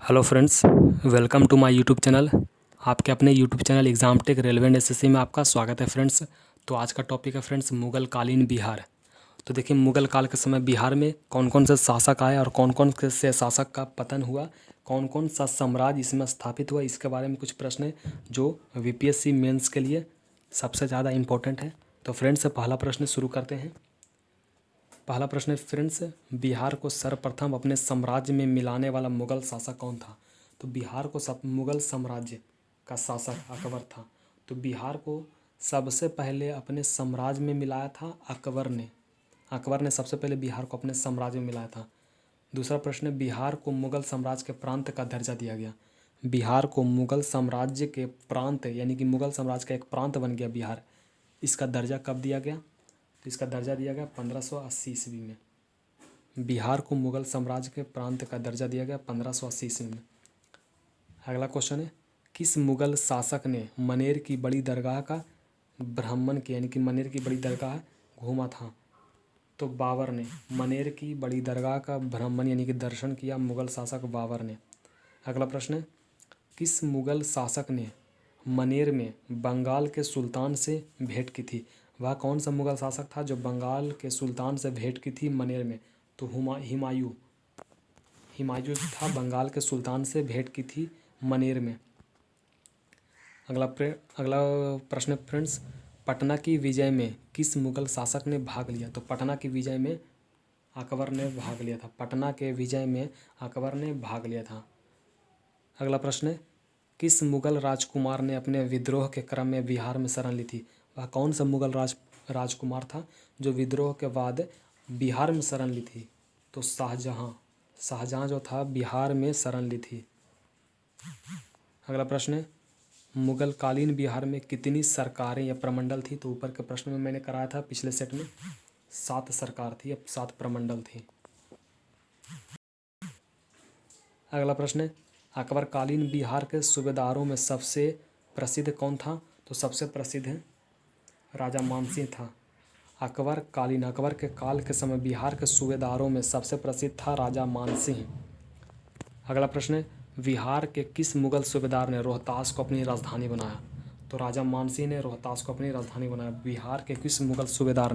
Hello friends, welcome to my YouTube channel. आपके अपने YouTube channel exam tech relevant SSC में आपका स्वागत है फ्रेंड्स। तो आज का टॉपिक है फ्रेंड्स मुगल कालीन बिहार। तो देखिए, मुगल काल के समय बिहार में कौन कौन से शासक आए और कौन कौन से शासक का पतन हुआ, कौन कौन सा साम्राज्य इसमें स्थापित हुआ, इसके बारे में कुछ प्रश्न है जो वीपीएससी मेंस के लिए सबसे ज़्यादा इम्पोर्टेंट है। तो फ्रेंड्स, पहला प्रश्न शुरू करते हैं। पहला प्रश्न है फ्रेंड्स, बिहार को सर्वप्रथम अपने साम्राज्य में मिलाने वाला मुगल शासक कौन था? तो बिहार को सब मुगल साम्राज्य का शासक अकबर था। तो बिहार को सबसे पहले अपने साम्राज्य में मिलाया था अकबर ने। अकबर ने सबसे पहले बिहार को अपने साम्राज्य में मिलाया था। दूसरा प्रश्न, बिहार को मुगल साम्राज्य के प्रांत का दर्जा दिया गया। बिहार को मुगल साम्राज्य के प्रांत यानी कि मुगल साम्राज्य का एक प्रांत बन गया बिहार। इसका दर्जा कब दिया गया? तो इसका दर्जा दिया गया 1580 ईस्वी में। बिहार को मुगल साम्राज्य के प्रांत का दर्जा दिया गया 1580 ईस्वी में। अगला क्वेश्चन है, किस मुगल शासक ने मनेर की बड़ी दरगाह का भ्रमण किया, यानी कि मनेर की बड़ी दरगाह घूमा था? तो बाबर ने मनेर की बड़ी दरगाह का भ्रमण यानी कि दर्शन किया मुगल शासक बाबर ने। अगला प्रश्न है, किस मुगल शासक ने मनेर में बंगाल के सुल्तान से भेंट की थी? वह कौन सा मुगल शासक था जो बंगाल के सुल्तान से भेंट की थी मनेर में? तो हुमायूं था, बंगाल के सुल्तान से भेंट की थी मनेर में। अगला प्रश्न फ्रेंड्स, पटना की विजय में किस मुगल शासक ने भाग लिया? तो पटना की विजय में अकबर ने भाग लिया था। पटना के विजय में अकबर ने भाग लिया था। अगला प्रश्न है, किस मुगल राजकुमार ने अपने विद्रोह के क्रम में बिहार में शरण ली थी? वह कौन सा मुगल राजकुमार था जो विद्रोह के बाद बिहार में शरण ली थी? तो शाहजहाँ जो था बिहार में शरण ली थी। अगला प्रश्न है, मुगल कालीन बिहार में कितनी सरकारें या प्रमंडल थी? तो ऊपर के प्रश्न में मैंने कराया था पिछले सेट में 7 सरकार थी, अब 7 प्रमंडल थी। अगला प्रश्न है, अकबर कालीन बिहार के सूबेदारों में सबसे प्रसिद्ध कौन था? तो सबसे प्रसिद्ध है राजा मानसिंह था। अकबर के काल के समय बिहार के सूबेदारों में सबसे प्रसिद्ध था राजा मानसिंह। अगला प्रश्न है, बिहार के किस मुगल सूबेदार ने रोहतास को अपनी राजधानी बनाया? तो राजा मानसिंह ने रोहतास को अपनी राजधानी बनाया। बिहार के किस मुगल सूबेदार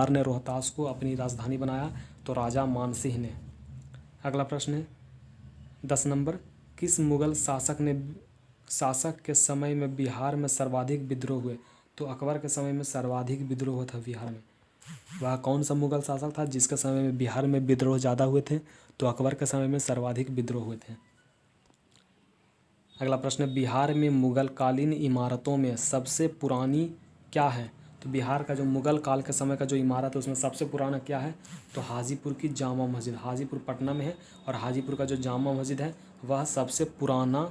ने रोहतास को अपनी राजधानी बनाया? तो राजा मानसिंह ने। अगला प्रश्न है 10 नंबर, किस मुगल शासक के समय में बिहार में सर्वाधिक विद्रोह हुए? तो अकबर के समय में सर्वाधिक विद्रोह हुआ था बिहार में। वह कौन सा मुगल शासक था जिसके समय में बिहार में विद्रोह ज़्यादा हुए थे? तो अकबर के समय में सर्वाधिक विद्रोह हुए थे। अगला प्रश्न, बिहार में मुगल कालीन इमारतों में सबसे पुरानी क्या है? तो बिहार का जो मुगल काल के समय का जो इमारत है उसमें सबसे पुराना क्या है? तो हाजीपुर की जामा मस्जिद। हाजीपुर पटना में है और हाजीपुर का जो जामा मस्जिद है वह सबसे पुराना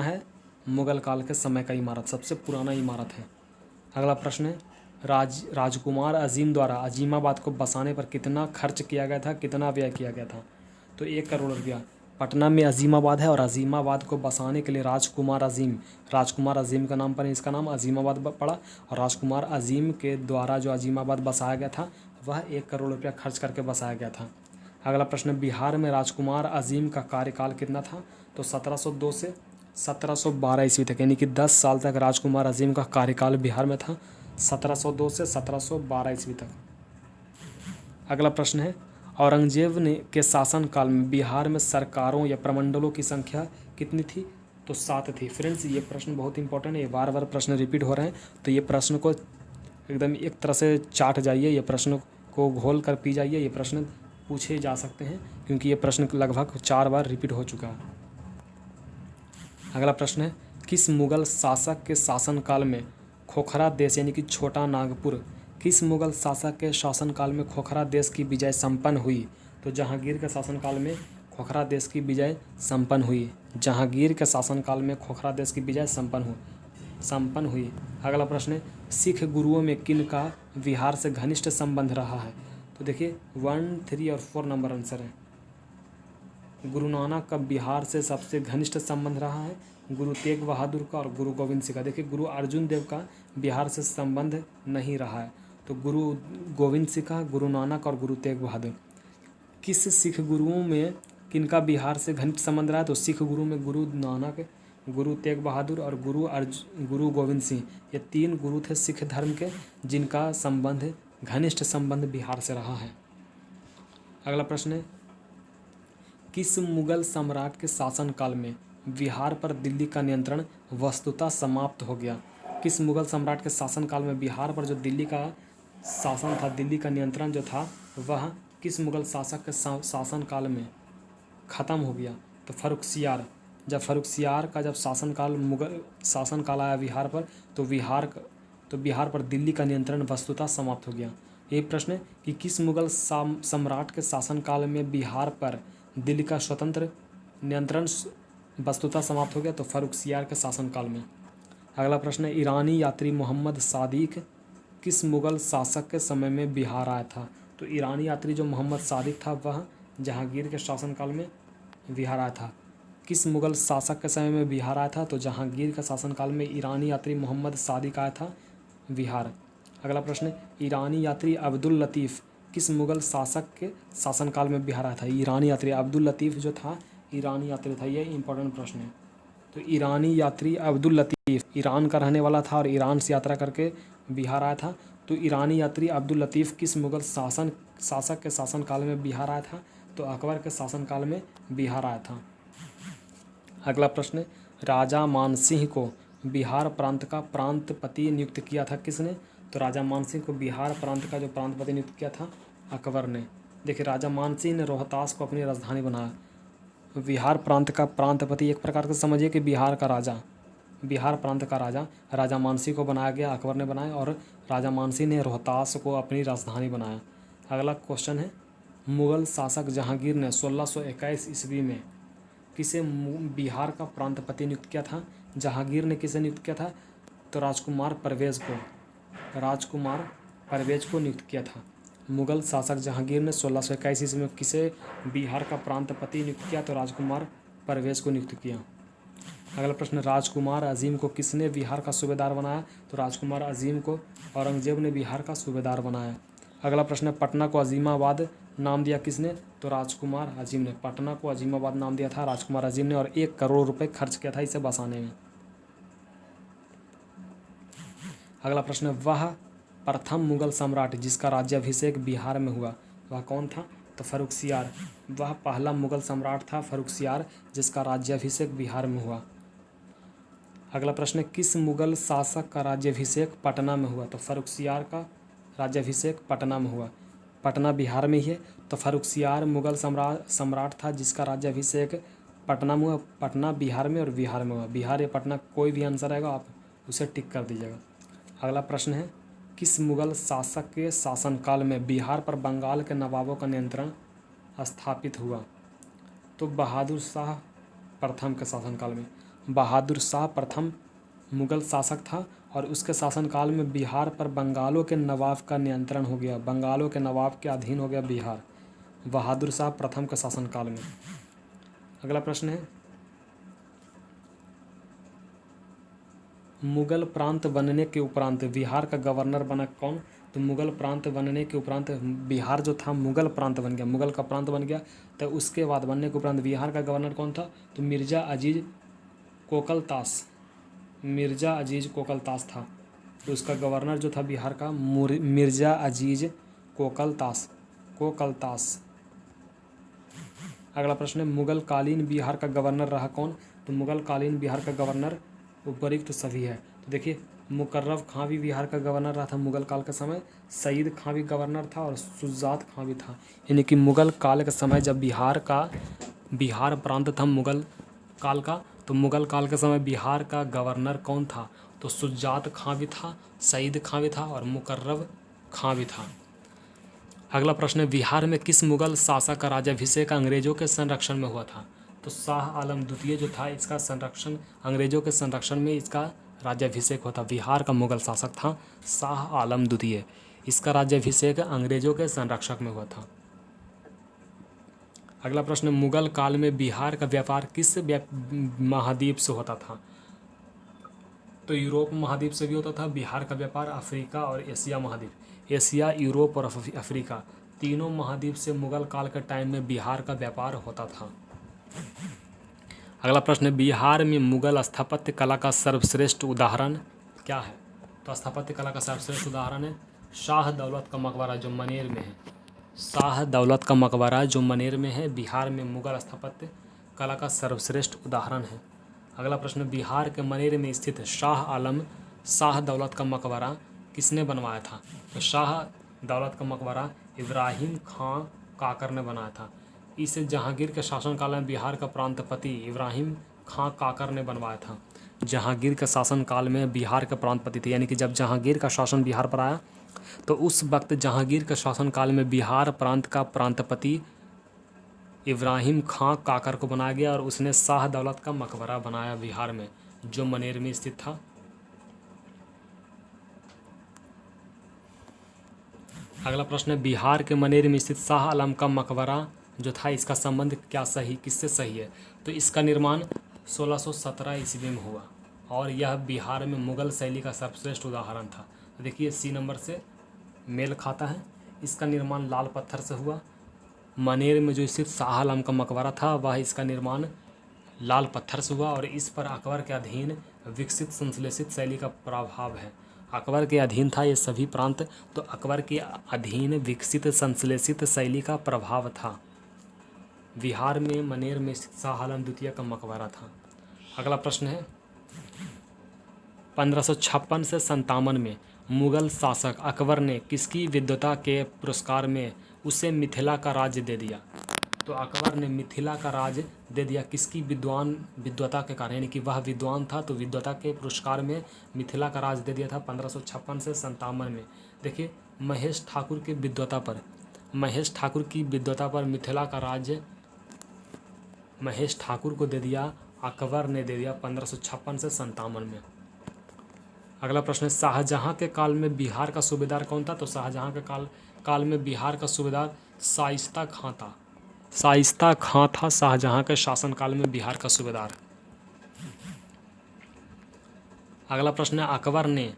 है। मुगल काल के समय का इमारत सबसे पुराना इमारत है। अगला प्रश्न है, राजकुमार अजीम द्वारा अजीमाबाद को बसाने पर कितना खर्च किया गया था, कितना व्यय किया गया था? तो 1 करोड़ रुपया। पटना में अजीमाबाद है और अजीमाबाद को बसाने के लिए राजकुमार अजीम का नाम पर इसका नाम अजीमाबाद पड़ा और राजकुमार अजीम के द्वारा जो अजीमाबाद बसाया गया था वह 1 करोड़ रुपया खर्च करके बसाया गया था। अगला प्रश्न, बिहार में राजकुमार अजीम का कार्यकाल कितना था? तो 1702 से 1712 ईस्वी तक, यानी कि 10 साल तक राजकुमार अजीम का कार्यकाल बिहार में था, 1702 से 1712 ईस्वी तक। अगला प्रश्न है, औरंगजेब के शासनकाल में बिहार में सरकारों या प्रमंडलों की संख्या कितनी थी? तो 7 थी। फ्रेंड्स, ये प्रश्न बहुत इंपॉर्टेंट है, ये बार बार प्रश्न रिपीट हो रहे हैं, तो ये प्रश्न को एकदम एक तरह से चाट जाइए, ये प्रश्न को घोल कर पी जाइए। ये प्रश्न पूछे जा सकते हैं क्योंकि ये प्रश्न लगभग 4 बार रिपीट हो चुका है। अगला प्रश्न है, किस मुगल शासक के शासनकाल में खोखरा देश यानी कि छोटा नागपुर, किस मुगल शासक के शासनकाल में खोखरा देश की विजय संपन्न हुई? तो जहांगीर के शासनकाल में खोखरा देश की विजय संपन्न हुई। जहांगीर के शासनकाल में खोखरा देश की विजय संपन्न हुई। अगला प्रश्न है, सिख गुरुओं में किन का बिहार से घनिष्ठ संबंध रहा है? तो देखिए 1, 3 और 4 नंबर आंसर है। गुरु नानक का बिहार से सबसे घनिष्ठ संबंध रहा है, गुरु तेग बहादुर का और गुरु गोविंद सिंह का। देखिए, गुरु अर्जुन देव का बिहार से संबंध नहीं रहा है, तो गुरु गोविंद सिंह का, गुरु नानक और गुरु तेग बहादुर। किस सिख गुरुओं में किनका बिहार से घनिष्ठ संबंध रहा है? तो सिख गुरु में गुरु नानक, गुरु तेग बहादुर और गुरु गोविंद सिंह, ये 3 गुरु थे सिख धर्म के जिनका संबंध, घनिष्ठ संबंध बिहार से रहा है। अगला प्रश्न है, किस मुगल सम्राट के शासनकाल में बिहार पर दिल्ली का नियंत्रण वस्तुतः समाप्त हो गया? किस मुगल सम्राट के शासनकाल में बिहार पर जो दिल्ली का शासन था, दिल्ली का नियंत्रण जो था, वह किस मुगल शासक के शासनकाल में ख़त्म हो गया? तो फर्रुखसियार। जब फर्रुखसियार का जब शासनकाल, मुगल शासनकाल आया बिहार पर, तो बिहार पर दिल्ली का नियंत्रण वस्तुतः समाप्त हो गया। ये प्रश्न है कि किस मुगल सम्राट के शासनकाल में बिहार पर दिल्ली का स्वतंत्र नियंत्रण वस्तुतः समाप्त हो गया? तो फर्रुखसियार के शासनकाल में। अगला प्रश्न है, ईरानी यात्री मोहम्मद सादिक किस मुगल शासक के समय में बिहार आया था? तो ईरानी यात्री जो मोहम्मद सादिक था, वह जहांगीर के शासनकाल में बिहार आया था। किस मुगल शासक के समय में बिहार आया था? तो जहांगीर के शासनकाल में ईरानी यात्री मोहम्मद सादिक आया था बिहार। अगला प्रश्न है, ईरानी यात्री अब्दुल लतीफ़ किस मुगल शासक के शासनकाल में बिहार आया था? ईरानी यात्री अब्दुल लतीफ़ जो था, ईरानी यात्री था। ये इंपॉर्टेंट प्रश्न है। तो ईरानी यात्री अब्दुल लतीफ़ ईरान का रहने वाला था और ईरान से यात्रा करके बिहार आया था। तो ईरानी यात्री अब्दुल लतीफ़ किस मुगल शासक के शासनकाल में बिहार आया था? तो अकबर के शासनकाल में बिहार आया था। अगला प्रश्न है, राजा मानसिंह को बिहार प्रांत का प्रांतपति नियुक्त किया था किसने? तो राजा मानसिंह को बिहार प्रांत का जो प्रांतपति नियुक्त किया था, अकबर ने। देखिए, राजा मानसिंह ने रोहतास को अपनी राजधानी बनाया। बिहार प्रांत का प्रांतपति एक प्रकार से समझिए कि बिहार प्रांत का राजा राजा मानसिंह को बनाया गया, अकबर ने बनाया, और राजा मानसिंह ने रोहतास को अपनी राजधानी बनाया। अगला क्वेश्चन है, मुग़ल शासक जहांगीर ने 1621 ईस्वी में किसे बिहार का प्रांतपति नियुक्त किया था? जहांगीर ने किसे नियुक्त किया था? तो राजकुमार परवेज़ को नियुक्त किया था। मुग़ल शासक जहांगीर ने 1621 ईस्वी में किसे बिहार का प्रांतपति नियुक्त किया? तो राजकुमार परवेज़ को नियुक्त किया। अगला प्रश्न, राजकुमार अजीम को किसने बिहार का सूबेदार बनाया? तो राजकुमार अजीम को औरंगजेब ने बिहार का सूबेदार बनाया। अगला प्रश्न, पटना को अजीमाबाद नाम दिया किसने? तो राजकुमार अजीम ने। पटना को अजीमाबाद नाम दिया था राजकुमार अजीम ने, और 1 करोड़ रुपए खर्च किया था इसे बसाने में। अगला प्रश्न, वह प्रथम मुगल सम्राट जिसका राज्याभिषेक बिहार में हुआ, वह कौन था? तो फर्रुखसियार। वह पहला मुगल सम्राट था फर्रुखसियार जिसका राज्याभिषेक बिहार में हुआ। अगला प्रश्न, किस मुगल शासक का राज्याभिषेक पटना में हुआ? तो फर्रुखसियार का राज्याभिषेक पटना में हुआ। पटना बिहार में ही है, तो फर्रुखसियार मुगल सम्राट था जिसका राज्याभिषेक पटना में हुआ। पटना बिहार में और बिहार में हुआ। बिहार या पटना कोई भी आंसर आएगा, आप उसे टिक कर दीजिएगा। अगला प्रश्न है, किस मुगल शासक के शासनकाल में बिहार पर बंगाल के नवाबों का नियंत्रण स्थापित हुआ? तो बहादुर शाह प्रथम के शासनकाल में। बहादुर शाह प्रथम मुगल शासक था और उसके शासनकाल में बिहार पर बंगालों के नवाब का नियंत्रण हो गया। बंगालों के नवाब के अधीन हो गया बिहार, बहादुर शाह प्रथम के शासनकाल में। अगला प्रश्न है, मुगल प्रांत बनने के उपरांत बिहार का गवर्नर बना कौन? तो मुगल प्रांत बनने के उपरांत बिहार जो था मुगल प्रांत बन गया, मुगल का प्रांत बन गया। तो उसके बाद बनने के उपरांत बिहार का गवर्नर कौन था? तो मिर्ज़ा अजीज़ कोकलतास था। तो उसका गवर्नर जो था बिहार का मिर्ज़ा अजीज़ कोकलतास। अगला प्रश्न है, मुगल कालीन बिहार का गवर्नर रहा कौन? तो मुगल कालीन बिहार का गवर्नर उपरिक्त तो सभी है। तो देखिए, मुकर्रब खां भी बिहार का गवर्नर रहा था मुगल काल के समय, सईद खां भी गवर्नर था और शुजात खां भी था। यानी कि मुगल काल के समय जब बिहार प्रांत था मुगल काल का, तो मुगल काल के समय बिहार का गवर्नर कौन था? तो शुजात खां भी था, सईद खां भी था और मुकर्रब खां भी था। अगला प्रश्न है, बिहार में किस मुगल शासक का राज्याभिषेक अंग्रेजों के संरक्षण में हुआ था? तो शाह आलम द्वितीय जो था, इसका संरक्षण अंग्रेजों के संरक्षण में इसका राज्याभिषेक होता। बिहार का मुगल शासक था शाह आलम द्वितीय, इसका राज्याभिषेक अंग्रेजों के संरक्षक में हुआ था। अगला प्रश्न, मुगल काल में बिहार का व्यापार किस महाद्वीप से होता था? तो यूरोप महाद्वीप से भी होता था बिहार का व्यापार, अफ्रीका और एशिया महाद्वीप, एशिया, यूरोप और अफ्रीका तीनों महाद्वीप से मुगल काल के टाइम में बिहार का व्यापार होता था। अगला प्रश्न है, बिहार में मुगल स्थापत्य कला का सर्वश्रेष्ठ उदाहरण क्या है? तो स्थापत्य कला का सर्वश्रेष्ठ उदाहरण है शाह दौलत का मकबरा जो मनेर में है। शाह दौलत का मकबरा जो मनेर में है बिहार में मुगल स्थापत्य कला का सर्वश्रेष्ठ उदाहरण है। अगला प्रश्न, बिहार के मनेर में स्थित शाह आलम शाह दौलत का मकबरा किसने बनवाया था? तो शाह दौलत का मकबरा इब्राहिम खां काकर ने बनाया था। इसे जहांगीर के शासनकाल में बिहार का प्रांतपति इब्राहिम खां काकर ने बनवाया था। जहांगीर के शासनकाल में बिहार के प्रांतपति थे, यानी कि जब जहांगीर का शासन बिहार पर आया तो उस वक्त जहांगीर के शासनकाल में बिहार प्रांत का प्रांतपति इब्राहिम खां काकर को बनाया गया और उसने शाह दौलत का मकबरा बनाया बिहार में जो मनेर में स्थित था। अगला प्रश्न है, बिहार के मनेर में स्थित शाह आलम का मकबरा जो था इसका संबंध क्या सही किससे सही है? तो इसका निर्माण 1617 ईस्वी में हुआ और यह बिहार में मुगल शैली का सर्वश्रेष्ठ उदाहरण था। तो देखिए सी नंबर से मेल खाता है। इसका निर्माण लाल पत्थर से हुआ। मनेर में जो स्थित शाह आलम का मकबरा था वह इसका निर्माण लाल पत्थर से हुआ और इस पर अकबर के अधीन विकसित संश्लेषित शैली का प्रभाव है। अकबर के अधीन था ये सभी प्रांत, तो अकबर के अधीन विकसित संश्लेषित शैली का प्रभाव था। बिहार में मनेर में स्थित शाह आलम द्वितीय का मकबरा था। अगला प्रश्न है, 1556 से 57 में मुगल शासक अकबर ने किसकी विद्वता के पुरस्कार में उसे मिथिला का राज्य दे दिया? तो अकबर ने मिथिला का राज्य दे दिया किसकी विद्वता के कारण, यानी कि वह विद्वान था तो विद्वता के पुरस्कार में मिथिला का राज्य दे दिया था 1556 से 57 में। देखिए महेश ठाकुर की विद्वता पर मिथिला का राज्य महेश ठाकुर को दे दिया, अकबर ने दे दिया 1556 से 57 में। अगला प्रश्न है, शाहजहां के काल में बिहार का सूबेदार कौन था? तो शाहजहां के काल में बिहार का सूबेदार शाइस्ता खां था। शाइस्ता खां था शाहजहां के शासनकाल में बिहार का सूबेदार। अगला प्रश्न है, अकबर ने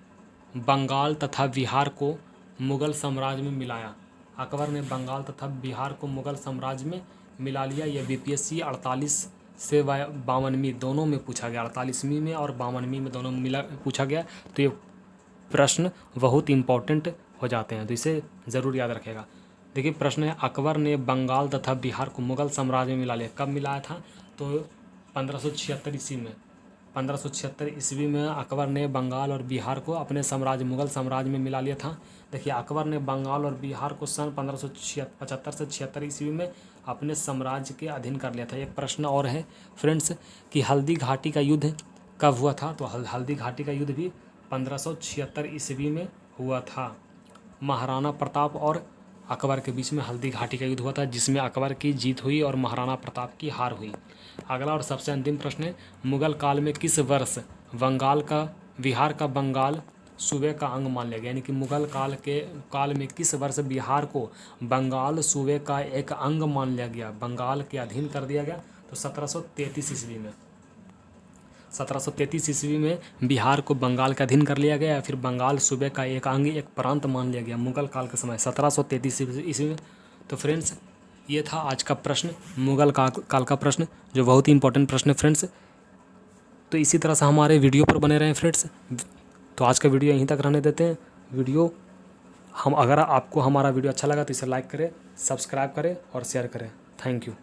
बंगाल तथा बिहार को मुगल साम्राज्य में मिलाया। अकबर ने बंगाल तथा बिहार को मुगल साम्राज्य में मिला लिया। यह बीपीएससी 48 से 52वीं दोनों में पूछा गया, 48वीं में और 52वीं में दोनों में पूछा गया। तो ये प्रश्न बहुत इंपॉर्टेंट हो जाते हैं, तो इसे ज़रूर याद रखेगा। देखिए प्रश्न है, अकबर ने बंगाल तथा बिहार को मुगल साम्राज्य में मिला लिया। कब मिलाया था? तो 1576 ईस्वी में। 1576 ईस्वी में अकबर ने बंगाल और बिहार को अपने साम्राज्य मुगल साम्राज्य में मिला लिया था। देखिए अकबर ने बंगाल और बिहार को सन 1575 से 76 ईस्वी में अपने साम्राज्य के अधीन कर लिया था। एक प्रश्न और है फ्रेंड्स कि हल्दी घाटी का युद्ध कब हुआ था? तो हल्दी घाटी का युद्ध भी 1576 ईस्वी में हुआ था। महाराणा प्रताप और अकबर के बीच में हल्दी घाटी का युद्ध हुआ था जिसमें अकबर की जीत हुई और महाराणा प्रताप की हार हुई। अगला और सबसे अंतिम प्रश्न है, मुगल काल में किस वर्ष बिहार का बंगाल सूबे का अंग मान लिया गया? यानी कि मुगल काल में किस वर्ष बिहार को बंगाल सूबे का एक अंग मान लिया गया, बंगाल के अधीन कर दिया गया? तो 1733 ईस्वी में। 1733 ईस्वी में बिहार को बंगाल के अधीन कर लिया गया, फिर बंगाल सूबे का एक अंग एक प्रांत मान लिया गया मुगल काल के समय 1733 ईस्वी में। तो फ्रेंड्स ये था आज का प्रश्न, मुगल काल का प्रश्न, जो बहुत ही इंपॉर्टेंट प्रश्न है फ्रेंड्स। तो इसी तरह से हमारे वीडियो पर बने रहें फ्रेंड्स। तो आज का वीडियो यहीं तक रहने देते हैं। अगर आपको हमारा वीडियो अच्छा लगा तो इसे लाइक करें, सब्सक्राइब करें और शेयर करें। Thank you.